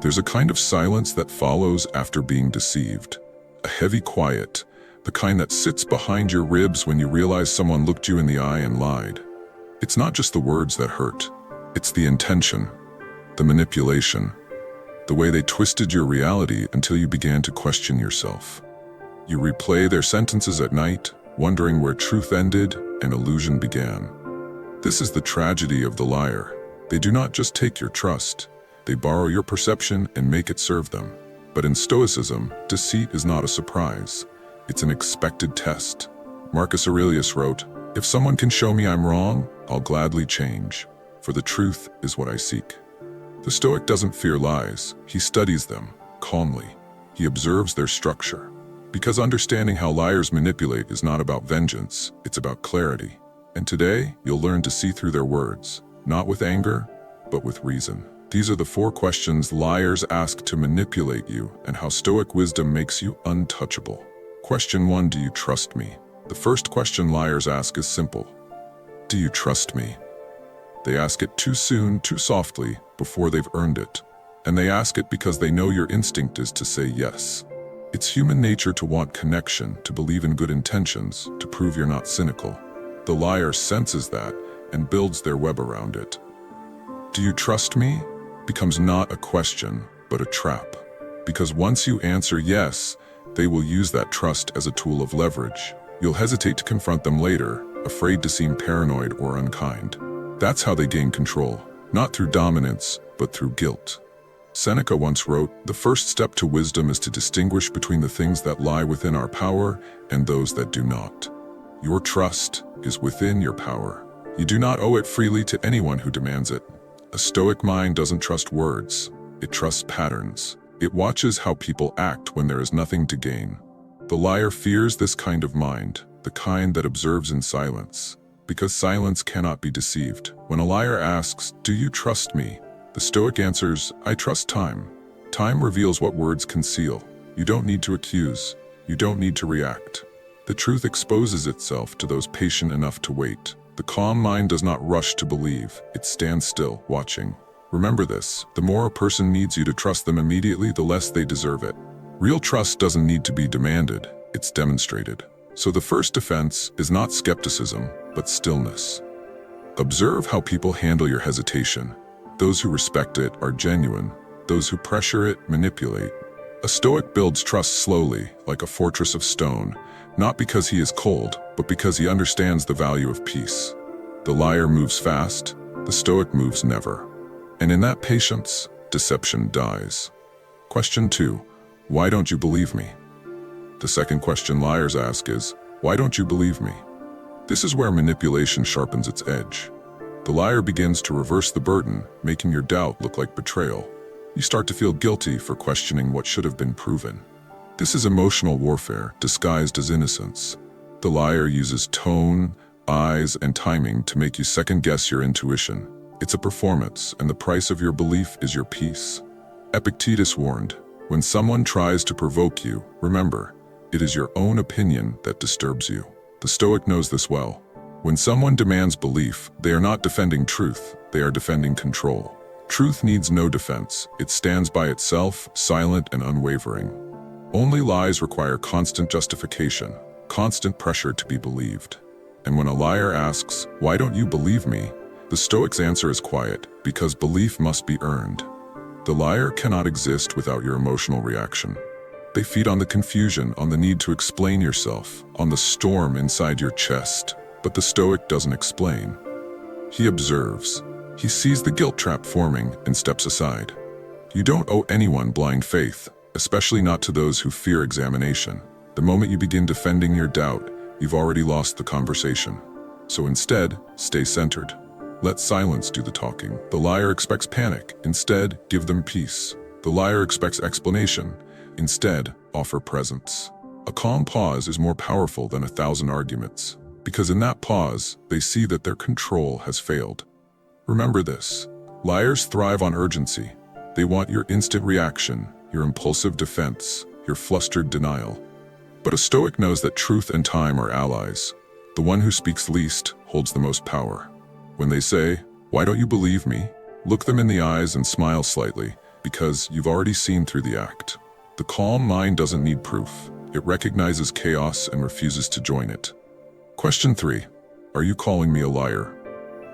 There's a kind of silence that follows after being deceived. A heavy quiet, the kind that sits behind your ribs when you realize someone looked you in the eye and lied. It's not just the words that hurt. It's the intention, the manipulation, the way they twisted your reality until you began to question yourself. You replay their sentences at night, wondering where truth ended and illusion began. This is the tragedy of the liar. They do not just take your trust. They borrow your perception and make it serve them. But in Stoicism, deceit is not a surprise. It's an expected test. Marcus Aurelius wrote, "If someone can show me I'm wrong, I'll gladly change, for the truth is what I seek." The Stoic doesn't fear lies. He studies them, calmly. He observes their structure. Because understanding how liars manipulate is not about vengeance, it's about clarity. And today, you'll learn to see through their words, not with anger, but with reason. These are the 4 questions liars ask to manipulate you and how Stoic wisdom makes you untouchable. Question 1, do you trust me? The first question liars ask is simple. Do you trust me? They ask it too soon, too softly, before they've earned it. And they ask it because they know your instinct is to say yes. It's human nature to want connection, to believe in good intentions, to prove you're not cynical. The liar senses that and builds their web around it. Do you trust me? Becomes not a question, but a trap. Because once you answer yes, they will use that trust as a tool of leverage. You'll hesitate to confront them later, afraid to seem paranoid or unkind. That's how they gain control, not through dominance, but through guilt. Seneca once wrote, "The first step to wisdom is to distinguish between the things that lie within our power and those that do not." Your trust is within your power. You do not owe it freely to anyone who demands it. A Stoic mind doesn't trust words. It trusts patterns. It watches how people act when there is nothing to gain. The liar fears this kind of mind, the kind that observes in silence, because silence cannot be deceived. When a liar asks, "Do you trust me?" the Stoic answers, "I trust time." Time reveals what words conceal. You don't need to accuse. You don't need to react. The truth exposes itself to those patient enough to wait. The calm mind does not rush to believe. It stands still, watching. Remember this, the more a person needs you to trust them immediately, the less they deserve it. Real trust doesn't need to be demanded, it's demonstrated. So the first defense is not skepticism, but stillness. Observe how people handle your hesitation. Those who respect it are genuine. Those who pressure it manipulate. A Stoic builds trust slowly, like a fortress of stone, not because he is cold, but because he understands the value of peace. The liar moves fast, the Stoic moves never. And in that patience, deception dies. Question 2, why don't you believe me? The second question liars ask is, why don't you believe me? This is where manipulation sharpens its edge. The liar begins to reverse the burden, making your doubt look like betrayal. You start to feel guilty for questioning what should have been proven. This is emotional warfare disguised as innocence. The liar uses tone, eyes, and timing to make you second-guess your intuition. It's a performance, and the price of your belief is your peace. Epictetus warned, when someone tries to provoke you, remember, it is your own opinion that disturbs you. The Stoic knows this well. When someone demands belief, they are not defending truth, they are defending control. Truth needs no defense. It stands by itself, silent and unwavering. Only lies require constant justification, constant pressure to be believed. And when a liar asks, why don't you believe me? The Stoic's answer is quiet, because belief must be earned. The liar cannot exist without your emotional reaction. They feed on the confusion, on the need to explain yourself, on the storm inside your chest. But the Stoic doesn't explain. He observes. He sees the guilt trap forming and steps aside. You don't owe anyone blind faith, especially not to those who fear examination. The moment you begin defending your doubt, you've already lost the conversation. So instead, stay centered. Let silence do the talking. The liar expects panic. Instead, give them peace. The liar expects explanation. Instead, offer presence. A calm pause is more powerful than 1,000 arguments, because in that pause, they see that their control has failed. Remember this, liars thrive on urgency. They want your instant reaction, your impulsive defense, your flustered denial. But a Stoic knows that truth and time are allies. The one who speaks least holds the most power. When they say, why don't you believe me? Look them in the eyes and smile slightly, because you've already seen through the act. The calm mind doesn't need proof. It recognizes chaos and refuses to join it. Question 3. Are you calling me a liar?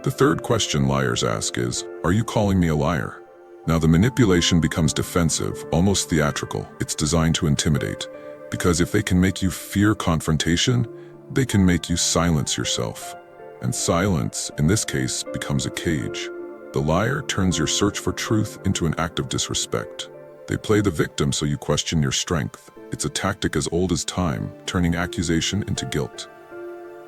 The third question liars ask is, are you calling me a liar? Now the manipulation becomes defensive, almost theatrical. It's designed to intimidate, because if they can make you fear confrontation, they can make you silence yourself. And silence, in this case, becomes a cage. The liar turns your search for truth into an act of disrespect. They play the victim so you question your strength. It's a tactic as old as time, turning accusation into guilt.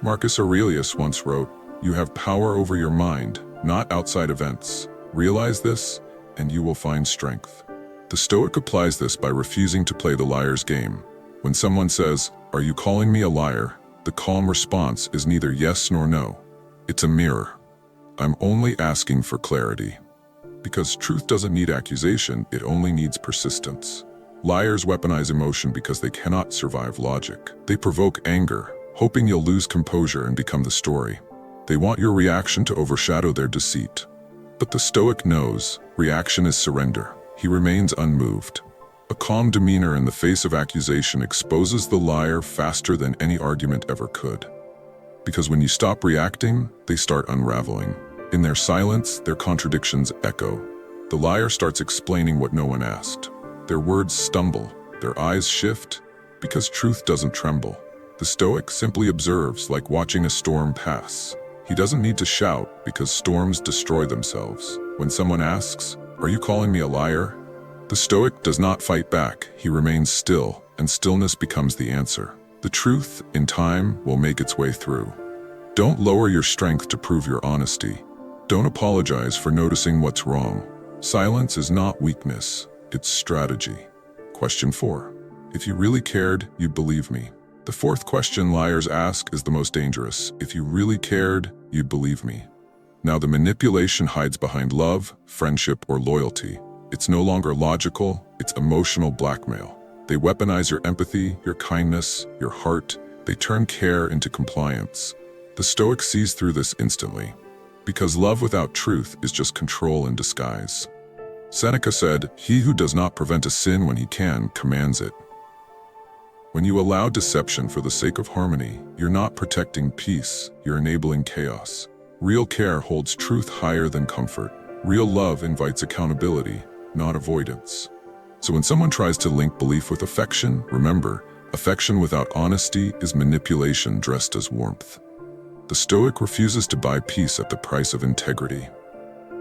Marcus Aurelius once wrote, "You have power over your mind, not outside events. Realize this, and you will find strength." The Stoic applies this by refusing to play the liar's game. When someone says, "Are you calling me a liar?" the calm response is neither yes nor no. It's a mirror. I'm only asking for clarity. Because truth doesn't need accusation, it only needs persistence. Liars weaponize emotion because they cannot survive logic. They provoke anger, hoping you'll lose composure and become the story. They want your reaction to overshadow their deceit. But the Stoic knows reaction is surrender. He remains unmoved. A calm demeanor in the face of accusation exposes the liar faster than any argument ever could. Because when you stop reacting, they start unraveling. In their silence, their contradictions echo. The liar starts explaining what no one asked. Their words stumble, their eyes shift, because truth doesn't tremble. The Stoic simply observes, like watching a storm pass. He doesn't need to shout, because storms destroy themselves. When someone asks, "Are you calling me a liar?" the Stoic does not fight back. He remains still, and stillness becomes the answer. The truth, in time, will make its way through. Don't lower your strength to prove your honesty. Don't apologize for noticing what's wrong. Silence is not weakness, it's strategy. Question 4. If you really cared, you'd believe me. The fourth question liars ask is the most dangerous. If you really cared, you'd believe me. Now the manipulation hides behind love, friendship, or loyalty. It's no longer logical, it's emotional blackmail. They weaponize your empathy, your kindness, your heart. They turn care into compliance. The Stoic sees through this instantly. Because love without truth is just control in disguise. Seneca said, "He who does not prevent a sin when he can, commands it." When you allow deception for the sake of harmony, you're not protecting peace, you're enabling chaos. Real care holds truth higher than comfort. Real love invites accountability, not avoidance. So when someone tries to link belief with affection, remember, affection without honesty is manipulation dressed as warmth. The Stoic refuses to buy peace at the price of integrity.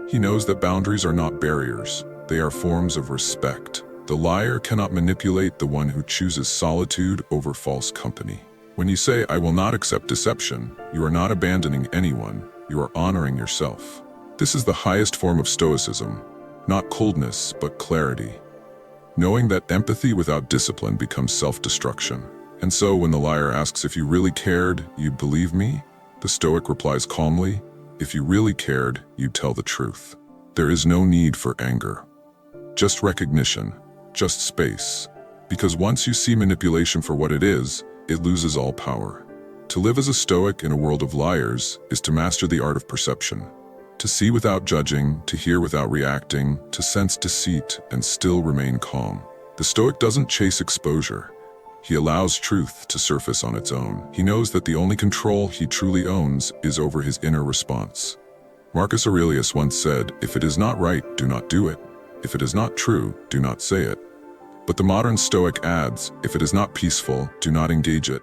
He knows that boundaries are not barriers, they are forms of respect. The liar cannot manipulate the one who chooses solitude over false company. When you say, "I will not accept deception," you are not abandoning anyone, you are honoring yourself. This is the highest form of Stoicism, not coldness, but clarity. Knowing that empathy without discipline becomes self-destruction. And so when the liar asks if you really cared, you'd believe me, the Stoic replies calmly, if you really cared, you'd tell the truth. There is no need for anger. Just recognition, just space. Because once you see manipulation for what it is, it loses all power. To live as a Stoic in a world of liars is to master the art of perception. To see without judging, to hear without reacting, to sense deceit and still remain calm. The Stoic doesn't chase exposure. He allows truth to surface on its own. He knows that the only control he truly owns is over his inner response. Marcus Aurelius once said, "If it is not right, do not do it. If it is not true, do not say it." But the modern Stoic adds, "If it is not peaceful, do not engage it."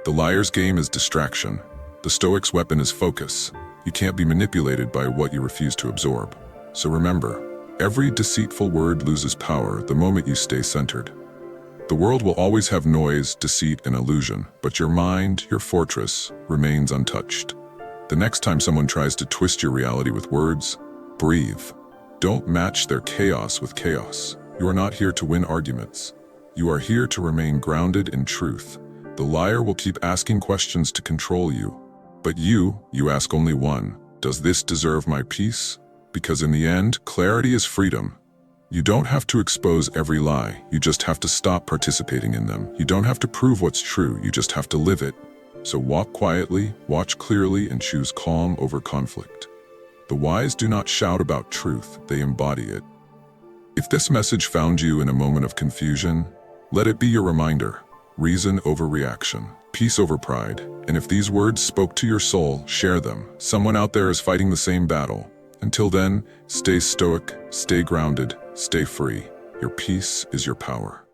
The liar's game is distraction. The Stoic's weapon is focus. You can't be manipulated by what you refuse to absorb. So remember, every deceitful word loses power the moment you stay centered. The world will always have noise, deceit, and illusion, but your mind, your fortress, remains untouched. The next time someone tries to twist your reality with words, breathe. Don't match their chaos with chaos. You are not here to win arguments. You are here to remain grounded in truth. The liar will keep asking questions to control you. But you ask only one. Does this deserve my peace? Because in the end, clarity is freedom. You don't have to expose every lie, you just have to stop participating in them. You don't have to prove what's true, you just have to live it. So walk quietly, watch clearly, and choose calm over conflict. The wise do not shout about truth, they embody it. If this message found you in a moment of confusion, let it be your reminder: reason over reaction, peace over pride. And if these words spoke to your soul, share them. Someone out there is fighting the same battle. Until then, stay stoic, stay grounded, stay free. Your peace is your power.